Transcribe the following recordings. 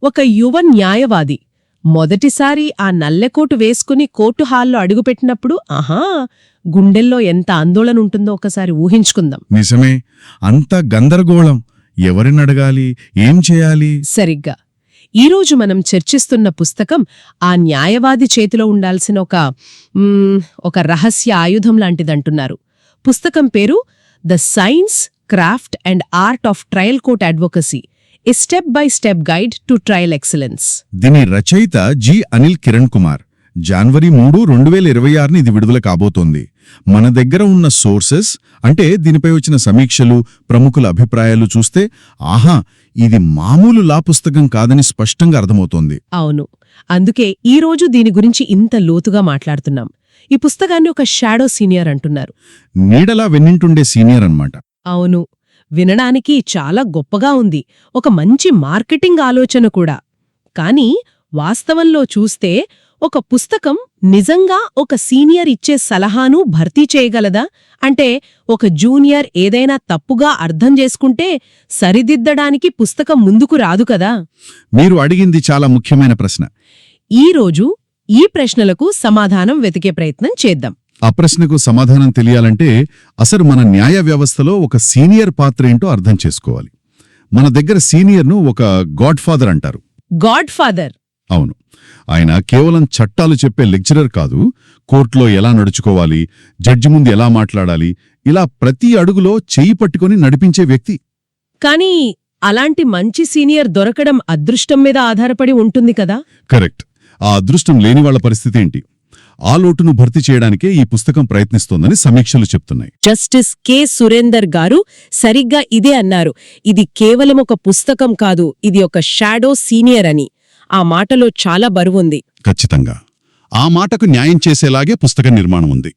ఒక యువ న్యాయవాది మొదటిసారి ఆ నల్లెకోటు వేసుకుని కోర్టు హాల్లో అడుగుపెట్టినప్పుడు ఆహా గుండెల్లో ఎంత ఆందోళనుంటుందో ఒకసారి ఊహించుకుందాం. నిజమే, అంత గందరగోళం. ఎవరినడగాలి, ఏం చేయాలి? సరిగ్గా ఈరోజు మనం చర్చిస్తున్న పుస్తకం ఆ న్యాయవాది చేతిలో ఉండాల్సిన ఒక రహస్య ఆయుధం లాంటిదంటున్నారు. పుస్తకం పేరు the science, craft and art of trial court advocacy, A step by step guide to trial excellence. దీని రచయిత జి. అనిల్ కిరణ్ కుమార్. జనవరి 3, 2026 ఇది విడుదల కాబోతోంది. మన దగ్గర ఉన్న సోర్సెస్ అంటే దీనిపై వచ్చిన సమీక్షలు, ప్రముఖుల అభిప్రాయాలు చూస్తే ఆహా ఇది మామూలు లా పుస్తకం కాదని స్పష్టంగా అర్థమవుతోంది. అవును, అందుకే ఈరోజు దీని గురించి ఇంత లోతుగా మాట్లాడుతున్నాం. ఈ పుస్తకాన్ని ఒక షాడో సీనియర్ అంటున్నారు. నీడలా వెన్నింటుండే సీనియర్ అన్నమాట. అవును, వినడానికి చాలా గొప్పగా ఉంది, ఒక మంచి మార్కెటింగ్ ఆలోచన కూడా. కానీ వాస్తవంలో చూస్తే ఒక పుస్తకం నిజంగా ఒక సీనియర్ ఇచ్చే సలహాను భర్తీ చేయగలదా? అంటే ఒక జూనియర్ ఏదైనా తప్పుగా అర్థం చేసుకుంటే సరిదిద్దడానికి పుస్తకం ముందుకు రాదు కదా. మీరు అడిగింది చాలా ముఖ్యమైన ప్రశ్న. ఈరోజు ఈ ప్రశ్నలకు సమాధానం వెతికే ప్రయత్నం చేద్దాం. ఆ ప్రశ్నకు సమాధానం తెలియాలంటే అసలు మన న్యాయ వ్యవస్థలో ఒక సీనియర్ పాత్ర ఏంటో అర్థం చేసుకోవాలి. మన దగ్గర సీనియర్ను ఒక గాడ్ ఫాదర్ అంటారు. God father? అవును, ఆయన కేవలం చట్టాలు చెప్పే లెక్చరర్ కాదు. కోర్టులో ఎలా నడుచుకోవాలి, జడ్జి ముందు ఎలా మాట్లాడాలి, ఇలా ప్రతి అడుగులో చెయ్యి పట్టుకొని నడిపించే వ్యక్తి. కానీ అలాంటి మంచి సీనియర్ దొరకడం అదృష్టం మీద ఆధారపడి ఉంటుంది కదా. కరెక్ట్. ఆ అదృష్టం లేని వాళ్ల పరిస్థితి ఏంటి? ఆ లోటును భర్తీ చేయడానికే ఈ పుస్తకం ప్రయత్నిస్తోందని సమీక్షలు చెప్తున్నాయి. Justice K. సురేందర్ గారు సరిగ్గా ఇదే అన్నారు. ఇది కేవలం ఒక పుస్తకం కాదు, ఇది ఒక షాడో సీనియర్ అని. ఆ మాటలో చాలా బరువుంది. ఖచ్చితంగా. ఆ మాటకు న్యాయం చేసేలాగే పుస్తక నిర్మాణం ఉంది.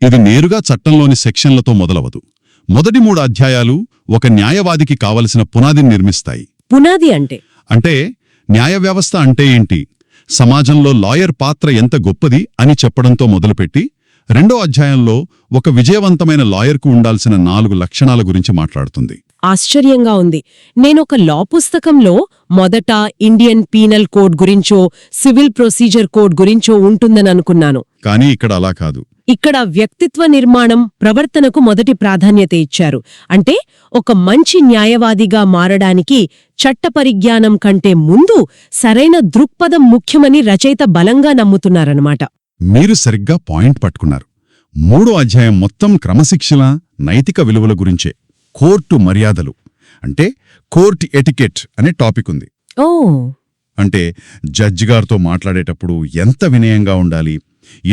ఇది నేరుగా చట్టంలోని సెక్షన్లతో మొదలవదు. మొదటి 3 అధ్యాయాలు ఒక న్యాయవాదికి కావలసిన పునాదిని నిర్మిస్తాయి. పునాది అంటే న్యాయ వ్యవస్థ అంటే ఏంటి, సమాజంలో లాయర్ పాత్ర ఎంత గొప్పది అని చెప్పడంతో మొదలుపెట్టి 2వ అధ్యాయంలో ఒక విజయవంతమైన లాయర్కు ఉండాల్సిన 4 లక్షణాల గురించి మాట్లాడుతుంది. ఆశ్చర్యంగా ఉంది. నేనొక లా పుస్తకంలో మొదట ఇండియన్ పీనల్ కోడ్ గురించో, సివిల్ ప్రొసీజర్ కోడ్ గురించో ఉంటుందని అనుకున్నాను. కానీ ఇక్కడ అలా కాదు. ఇక్కడ వ్యక్తిత్వ నిర్మాణం, ప్రవర్తనకు మొదటి ప్రాధాన్యత ఇచ్చారు. అంటే ఒక మంచి న్యాయవాదిగా మారడానికి చట్ట పరిజ్ఞానం కంటే ముందు సరైన దృక్పథం ముఖ్యమని రచయిత బలంగా నమ్ముతున్నారన్నమాట. మీరు సరిగ్గా పాయింట్ పట్టుకున్నారు. 3వ అధ్యాయం మొత్తం క్రమశిక్షణ, నైతిక విలువల గురించే. కోర్టు మర్యాదలు అంటే కోర్ట్ ఎటికెట్ అనే టాపిక్ ఉంది. ఓ, అంటే జడ్జిగారితో మాట్లాడేటప్పుడు ఎంత వినయంగా ఉండాలి,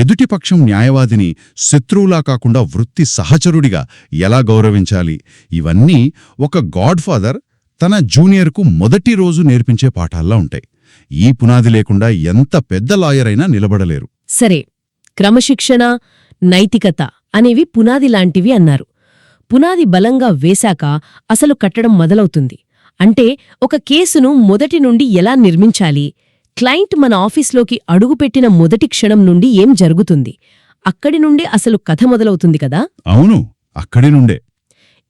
ఎదుటిపక్షం న్యాయవాదిని శత్రువులా కాకుండా వృత్తి సహచరుడిగా ఎలా గౌరవించాలి, ఇవన్నీ ఒక గాడ్ ఫాదర్ తన జూనియర్కు మొదటి రోజు నేర్పించే పాఠాల్లా ఉంటాయి. ఈ పునాది లేకుండా ఎంత పెద్ద లాయర్ అయినా నిలబడలేరు. సరే, క్రమశిక్షణ, నైతికత అనేవి పునాది లాంటివి అన్నారు. పునాది బలంగా వేశాక అసలు కట్టడం మొదలవుతుంది. అంటే ఒక కేసును మొదటి నుండి ఎలా నిర్మించాలి, క్లయింట్ మన ఆఫీస్లోకి అడుగుపెట్టిన మొదటి క్షణం నుండి ఏం జరుగుతుంది, అక్కడి నుండి అసలు కథ మొదలవుతుంది కదా. అవును, అక్కడి నుండే.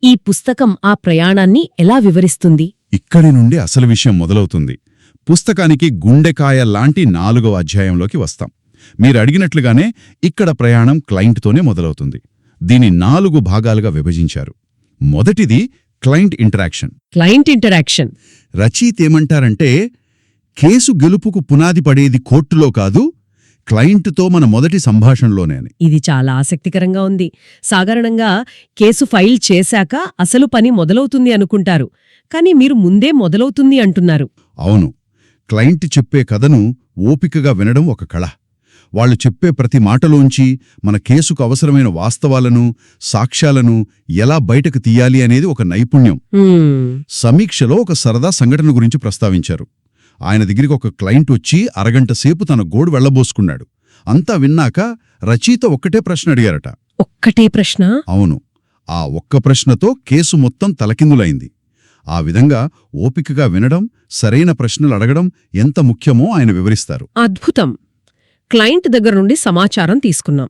ఈ పుస్తకం ఆ ప్రయాణాన్ని ఎలా వివరిస్తుంది? ఇక్కడి నుండి అసలు విషయం మొదలవుతుంది. పుస్తకానికి గుండెకాయ లాంటి 4వ అధ్యాయంలోకి వస్తాం. మీరడిగినట్లుగానే ఇక్కడ ప్రయాణం క్లయింట్తోనే మొదలవుతుంది. దీని 4 భాగాలుగా విభజించారు. మొదటిది క్లయింట్ ఇంటరాక్షన్. క్లయింట్ ఇంటరాక్షన్ రచయితేమంటారంటే కేసు గెలుపుకు పునాది పడేది కోర్టులో కాదు, క్లయింట్తో మన మొదటి సంభాషణలోనే. ఇది చాలా ఆసక్తికరంగా ఉంది. సాధారణంగా కేసు ఫైల్ చేశాక అసలు పని మొదలవుతుంది అనుకుంటారు, కానీ మీరు ముందే మొదలవుతుంది అంటున్నారు. అవును, క్లయింట్ చెప్పే కథను ఓపికగా వినడం ఒక కళ. వాళ్ళు చెప్పే ప్రతి మాటలోంచి మన కేసుకు అవసరమైన వాస్తవాలను, సాక్ష్యాలను ఎలా బయటకు తీయాలి అనేది ఒక నైపుణ్యం. సమీక్షలో ఒక సరదా సంఘటన గురించి ప్రస్తావించారు. ఆయన దగ్గరికి ఒక క్లయింట్ వచ్చి అరగంట సేపు తన గోడు వెళ్లబోసుకున్నాడు. అంతా విన్నాక రచయిత ఒక్కటే ప్రశ్న అడిగారట. ఒక్కటే ప్రశ్న? అవును, ఆ ఒక్క ప్రశ్నతో కేసు మొత్తం తలకిందులైంది. ఆ విధంగా ఓపికగా వినడం, సరైన ప్రశ్నలు అడగడం ఎంత ముఖ్యమో ఆయన వివరిస్తారు. అద్భుతం. క్లయింట్ దగ్గర నుండి సమాచారం తీసుకున్నాం.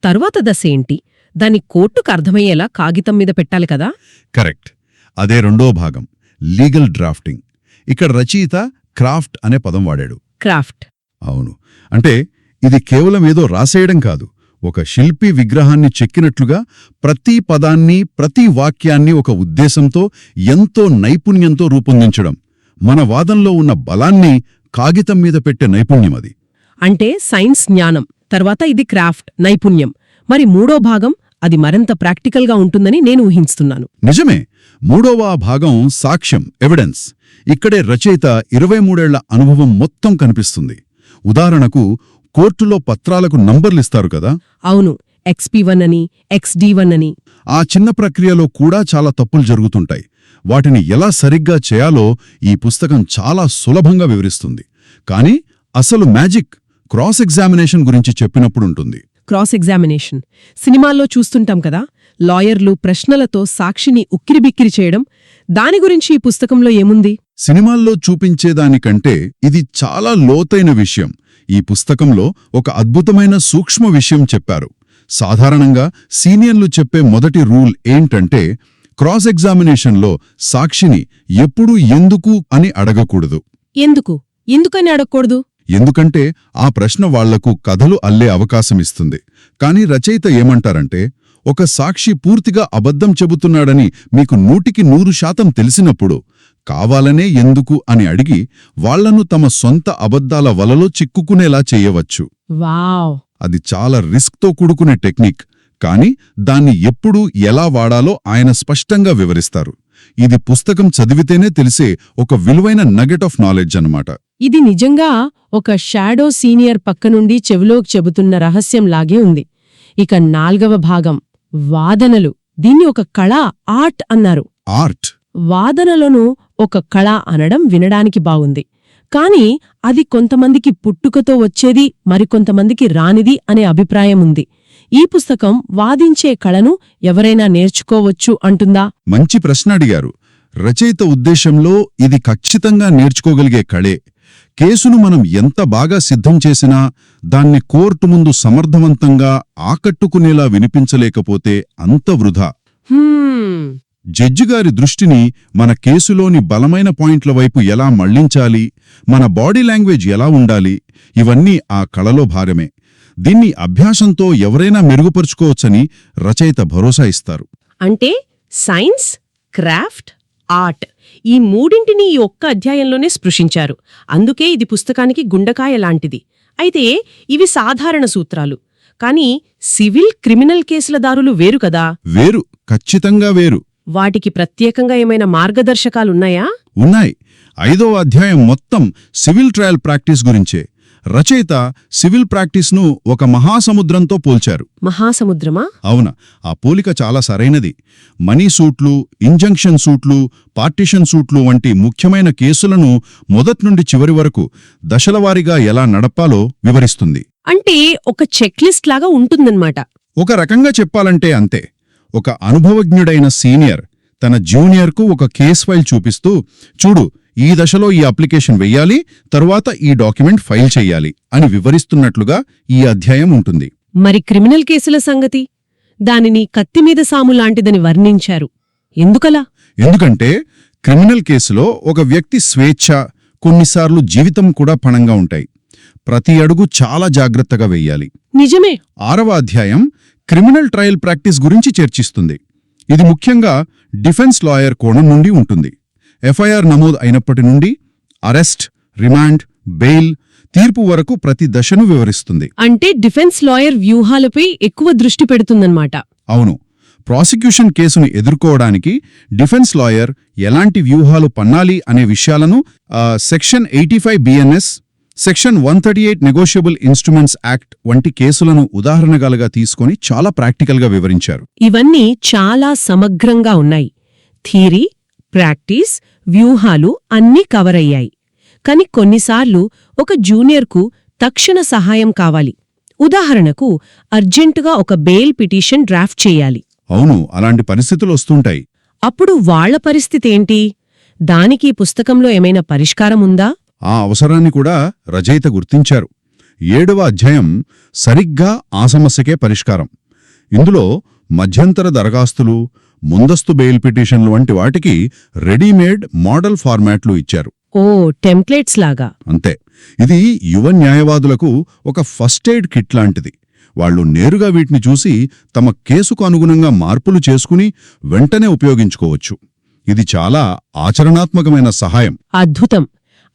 తరువాత దశ ఏంటి? దాన్ని కోర్టుకు అర్థమయ్యేలా కాగితం మీద పెట్టాలి కదా. కరెక్ట్. అదే 2వ భాగం, లీగల్ డ్రాఫ్టింగ్. ఇక్కడ రచయిత క్రాఫ్ట్ అనే పదం వాడాడు. క్రాఫ్ట్. అవును, అంటే ఇది కేవలం ఏదో రాసేయడం కాదు, ఒక శిల్పి విగ్రహాన్ని చెక్కినట్లుగా ప్రతి పదాన్ని, ప్రతి వాక్యాన్ని ఒక ఉద్దేశంతో, ఎంతో నైపుణ్యంతో రూపొందించడం. మన వాదంలో ఉన్న బలాన్ని కాగితం మీద పెట్టే నైపుణ్యమది. అంటే సైన్స్ జ్ఞానం, తర్వాత ఇది క్రాఫ్ట్ నైపుణ్యం. మరి మూడో భాగం అది మరింత ప్రాక్టికల్గా ఉంటుందని నేను ఊహిస్తున్నాను. నిజమే. మూడవ భాగం సాక్ష్యం, ఎవిడెన్స్. ఇక్కడే రచయిత 23 ఏళ్ల అనుభవం మొత్తం కనిపిస్తుంది. ఉదాహరణకు, కోర్టులో పత్రాలకు నంబర్లిస్తారు కదా. అవును, XP1 అని, XD1 అని. ఆ చిన్న ప్రక్రియలో కూడా చాలా తప్పులు జరుగుతుంటాయి. వాటిని ఎలా సరిగ్గా చేయాలో ఈ పుస్తకం చాలా సులభంగా వివరిస్తుంది. కానీ అసలు మ్యాజిక్ క్రాస్ ఎగ్జామినేషన్ గురించి చెప్పినప్పుడుంటుంది. క్రాస్ ఎగ్జామినేషన్ సినిమాల్లో చూస్తుంటాం కదా, లాయర్లు ప్రశ్నలతో సాక్షిని ఉక్కిరిబిక్కిరి చేయడం. దాని గురించి ఈ పుస్తకంలో ఏముంది? సినిమాల్లో చూపించేదానికంటే ఇది చాలా లోతైన విషయం. ఈ పుస్తకంలో ఒక అద్భుతమైన సూక్ష్మ విషయం చెప్పారు. సాధారణంగా సీనియర్లు చెప్పే మొదటి రూల్ ఏంటంటే, క్రాస్ ఎగ్జామినేషన్లో సాక్షిని ఎప్పుడూ ఎందుకు అని అడగకూడదు. ఎందుకని అడగకూడదు? ఎందుకంటే ఆ ప్రశ్న వాళ్లకు కథలు అల్లే అవకాశమిస్తుంది. కాని రచయిత ఏమంటారంటే, ఒక సాక్షి పూర్తిగా అబద్ధం చెబుతున్నాడని మీకు 100% తెలిసినప్పుడు కావాలనే ఎందుకు అని అడిగి వాళ్లను తమ సొంత అబద్ధాల వలలో చిక్కుకునేలా చేయవచ్చు. వావ్! అది చాలా రిస్క్తో కూడుకునే టెక్నిక్. కాని దాన్ని ఎప్పుడు ఎలా వాడాలో ఆయన స్పష్టంగా వివరిస్తారు. ఇది పుస్తకం చదివితేనే తెలిసే ఒక విలువైన నగెట్ ఆఫ్ నాలెడ్జ్ అన్నమాట. ఇది నిజంగా ఒక షాడో సీనియర్ పక్కనుండి చెవిలోకి చెబుతున్న రహస్యంలాగే ఉంది. ఇక 4వ భాగం వాదనలు. దీన్ని ఒక కళ, ఆర్ట్ అన్నారు. ఆర్ట్. వాదనలను ఒక కళ అనడం వినడానికి బాగుంది. కాని అది కొంతమందికి పుట్టుకతో వచ్చేది, మరికొంతమందికి రానిది అనే అభిప్రాయం ఉంది. ఈ పుస్తకం వాదించే కళను ఎవరైనా నేర్చుకోవచ్చు అంటుందా? మంచి ప్రశ్న అడిగారు. రచయిత ఉద్దేశంలో ఇది ఖచ్చితంగా నేర్చుకోగలిగే కళే. కేసును మనం ఎంత బాగా సిద్ధం చేసినా దాన్ని కోర్టు ముందు సమర్థవంతంగా ఆకట్టుకునేలా వినిపించలేకపోతే అంత వృధా. జడ్జిగారి దృష్టిని మన కేసులోని బలమైన పాయింట్ల వైపు ఎలా మళ్లించాలి, మన బాడీ లాంగ్వేజ్ ఎలా ఉండాలి, ఇవన్నీ ఆ కళలో భాగమే. దీన్ని అభ్యాసంతో ఎవరైనా మెరుగుపరుచుకోవచ్చని రచయిత భరోసా ఇస్తారు. అంటే సైన్స్, క్రాఫ్ట్, ఆర్ట్ ఈ మూడింటిని ఈ ఒక్క అధ్యాయంలోనే స్పృశించారు. అందుకే ఇది పుస్తకానికి గుండెకాయ లాంటిది. అయితే ఇవి సాధారణ సూత్రాలు. కానీ సివిల్, క్రిమినల్ కేసుల దారులు వేరు కదా? వేరు, ఖచ్చితంగా వేరు. వాటికి ప్రత్యేకంగా ఏమైనా మార్గదర్శకాలున్నాయా? ఉన్నాయి. 5వ అధ్యాయం మొత్తం సివిల్ ట్రయల్ ప్రాక్టీస్ గురించే. రచయిత సివిల్ ప్రాక్టీస్ను ఒక మహాసముద్రంతో పోల్చారు. మహాసముద్రమా? అవునా, ఆ పోలిక చాలా సరైనది. మనీ సూట్లు, ఇంజంక్షన్ సూట్లు, పార్టిషన్ సూట్లు వంటి ముఖ్యమైన కేసులను మొదట్నుండి చివరి వరకు దశలవారీగా ఎలా నడపాలో వివరిస్తుంది. అంటే ఒక చెక్లిస్ట్ లాగా ఉంటుందన్నమాట. ఒక రకంగా చెప్పాలంటే అంతే. ఒక అనుభవజ్ఞుడైన సీనియర్ తన జూనియర్కు ఒక కేస్ ఫైల్ చూపిస్తూ, చూడు, ఈ దశలో ఈ అప్లికేషన్ వెయ్యాలి, తరువాత ఈ డాక్యుమెంట్ ఫైల్ చెయ్యాలి అని వివరిస్తున్నట్లుగా ఈ అధ్యాయం ఉంటుంది. మరి క్రిమినల్ కేసుల సంగతి? దానిని కత్తిమీద సాము లాంటిదని వర్ణించారు. ఎందుకలా? ఎందుకంటే క్రిమినల్ కేసులో ఒక వ్యక్తి స్వేచ్ఛ, కొన్నిసార్లు జీవితం కూడా పణంగా ఉంటాయి. ప్రతి అడుగు చాలా జాగ్రత్తగా వెయ్యాలి. నిజమే. 6వ అధ్యాయం క్రిమినల్ ట్రయల్ ప్రాక్టీస్ గురించి చర్చిస్తుంది. ఇది ముఖ్యంగా డిఫెన్స్ లాయర్ కోణం నుండి ఉంటుంది. ఎఫ్ఐఆర్ నమోదు అయినప్పటి నుండి అరెస్ట్, రిమాండ్, బెయిల్, తీర్పు వరకు ప్రతి దశను వివరిస్తుంది. అంటే డిఫెన్స్ లాయర్ వ్యూహాలపై ఎక్కువ దృష్టి పెడుతుందన్నమాట. అవును. ప్రాసిక్యూషన్ కేసును ఎదుర్కోవడానికి డిఫెన్స్ లాయర్ ఎలాంటి వ్యూహాలు పన్నాలి అనే విషయాలను section 85 BNS, section 138 negotiable instruments act వంటి కేసులను ఉదాహరణలుగా తీసుకొని చాలా ప్రాక్టికల్గా వివరించారు. ఇవన్నీ చాలా సమగ్రంగా ఉన్నాయి. థియరీ, ప్రాక్టీస్, వ్యూహాలు అన్నీ కవర్ అయ్యాయి. కాని కొన్నిసార్లు ఒక జూనియర్కు తక్షణ సహాయం కావాలి. ఉదాహరణకు అర్జెంటుగా ఒక బెయిల్ పిటిషన్ డ్రాఫ్ట్ చేయాలి. అవును, అలాంటి పరిస్థితులు వస్తుంటాయి. అప్పుడు వాళ్ల పరిస్థితేంటి? దానికి పుస్తకంలో ఏమైనా పరిష్కారం ఉందా? ఆ అవసరాన్ని కూడా రచయిత గుర్తించారు. 7వ అధ్యాయం సరిగ్గా ఆ సమస్యకే పరిష్కారం. ఇందులో మధ్యంతర దరఖాస్తులు, ముందస్తు బెయిల్ పిటిషన్లు వంటి వాటికి రెడీమేడ్ మోడల్ ఫార్మాట్లు ఇచ్చారు. ఓ టెంప్లేట్స్ లాగా. అంతే. ఇది యువ న్యాయవాదులకు ఒక ఫస్ట్ ఎయిడ్ కిట్ లాంటిది. వాళ్ళు నేరుగా వీటిని చూసి తమ కేసుకు అనుగుణంగా మార్పులు చేసుకుని వెంటనే ఉపయోగించుకోవచ్చు. ఇది చాలా ఆచరణాత్మకమైన సహాయం. అద్భుతం.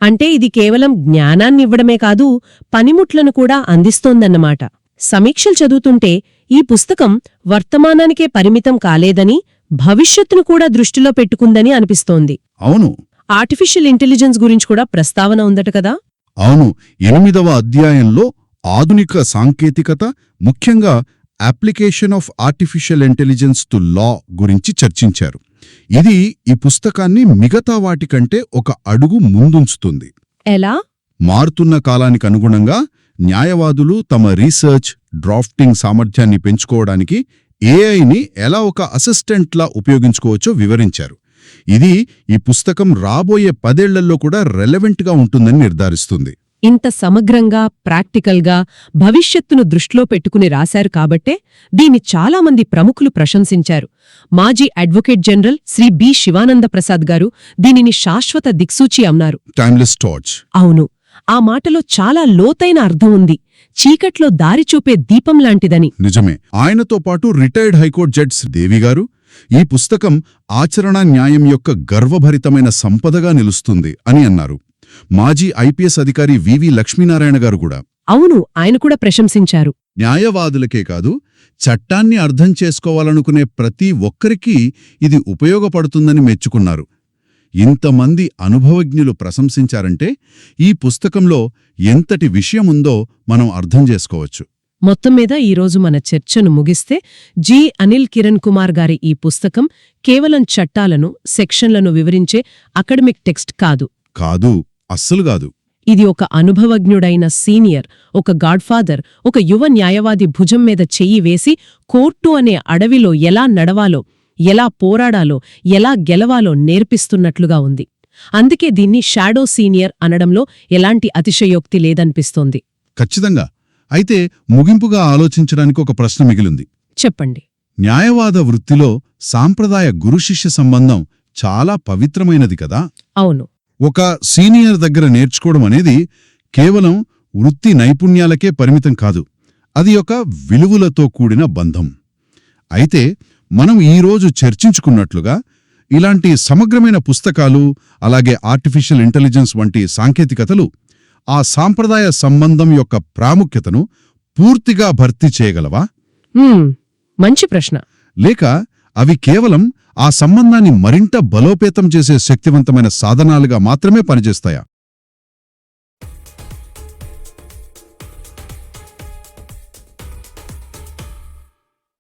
అంటే ఇది కేవలం జ్ఞానాన్నివ్వడమే కాదు, పనిముట్లను కూడా అందిస్తోందన్నమాట. సమీక్షలు చదువుతుంటే ఈ పుస్తకం వర్తమానానికే పరిమితం కాలేదని, భవిష్యత్తును కూడా దృష్టిలో పెట్టుకుందని అనిపిస్తోంది. అవును. ఆర్టిఫిషియల్ ఇంటెలిజెన్స్ గురించి కూడా ప్రస్తావన ఉందట కదా? అవును. 8వ అధ్యాయంలో ఆధునిక సాంకేతికత, ముఖ్యంగా application of artificial intelligence to law గురించి చర్చించారు. ఇది ఈ పుస్తకాన్ని మిగతా వాటికంటే ఒక అడుగు ముందుంచుతుంది. ఎలా? మారుతున్న కాలానికి అనుగుణంగా న్యాయవాదులు తమ రీసెర్చ్, డ్రాఫ్టింగ్ సామర్థ్యాన్ని పెంచుకోవడానికి ఏఐని ఎలా ఒక అసిస్టెంట్లా ఉపయోగించుకోవచ్చో వివరించారు. ఇది ఈ పుస్తకం రాబోయే 10 ఏళ్లలో కూడా రెలెవెంట్గా ఉంటుందని నిర్ధారిస్తుంది. ఇంత సమగ్రంగా, ప్రాక్టికల్గా భవిష్యత్తును దృష్టిలో పెట్టుకుని రాశారు కాబట్టే దీన్ని చాలామంది ప్రముఖులు ప్రశంసించారు. మాజీ advocate general Shri B Shivananda Prasad గారు దీనిని శాశ్వత దిక్సూచి అన్నారు. Timeless torch. అవును, ఆ మాటలో చాలా లోతైన అర్థం ఉంది. చీకట్లో దారి చూపే దీపం లాంటిదని. నిజమే. ఆయనతో పాటు రిటైర్డ్ హైకోర్టు జడ్జ్ దేవి గారు ఈ పుస్తకం ఆచరణా న్యాయం యొక్క గర్వభరితమైన సంపదగా నిలుస్తుంది అని అన్నారు. మాజీ ఐపీఎస్ అధికారి వివి లక్ష్మీనారాయణ గారు కూడా. అవును, ఆయన కూడా ప్రశంసించారు. న్యాయవాదులకే కాదు, చట్టాన్ని అర్థం చేసుకోవాలనుకునే ప్రతి ఒక్కరికీ ఇది ఉపయోగపడుతుందని మెచ్చుకున్నారు. ఇంతమంది అనుభవజ్ఞులు ప్రశంసించారంటే ఈ పుస్తకంలో ఎంతటి విషయముందో మనం అర్థం చేసుకోవచ్చు. మొత్తం మీద ఈరోజు మన చర్చను ముగిస్తే, జి. అనిల్ కిరణ్ కుమార్ గారి ఈ పుస్తకం కేవలం చట్టాలను, సెక్షన్లను వివరించే అకాడమిక్ టెక్స్ట్ కాదు. కాదు, అస్సలు కాదు. ఇది ఒక అనుభవజ్ఞుడైన సీనియర్, ఒక గాడ్ఫాదర్, ఒక యువ న్యాయవాది భుజం మీద చెయ్యి వేసి కోర్టు అనే అడవిలో ఎలా నడవాలో, ఎలా పోరాడాలో, ఎలా గెలవాలో నేర్పిస్తున్నట్లుగా ఉంది. అందుకే దీన్ని షాడో సీనియర్ అనడంలో ఎలాంటి అతిశయోక్తి లేదనిపిస్తోంది. ఖచ్చితంగా. అయితే ముగింపుగా ఆలోచించడానికి ఒక ప్రశ్న మిగిలింది. చెప్పండి. న్యాయవాద వృత్తిలో సాంప్రదాయ గురుశిష్య సంబంధం చాలా పవిత్రమైనది కదా? అవును. ఒక సీనియర్ దగ్గర నేర్చుకోవడం అనేది కేవలం వృత్తి నైపుణ్యాలకే పరిమితం కాదు. అది ఒక విలువలతో కూడిన బంధం. అయితే మనం ఈరోజు చర్చించుకున్నట్లుగా ఇలాంటి సమగ్రమైన పుస్తకాలు, అలాగే ఆర్టిఫిషియల్ ఇంటెలిజెన్స్ వంటి సాంకేతికతలు ఆ సాంప్రదాయ సంబంధం యొక్క ప్రాముఖ్యతను పూర్తిగా భర్తీ చేయగలవా? మంచి ప్రశ్న. లేక అవి కేవలం ఆ సంబంధాన్ని మరింత బలోపేతం చేసే శక్తివంతమైన సాధనాలుగా మాత్రమే పనిచేస్తాయా?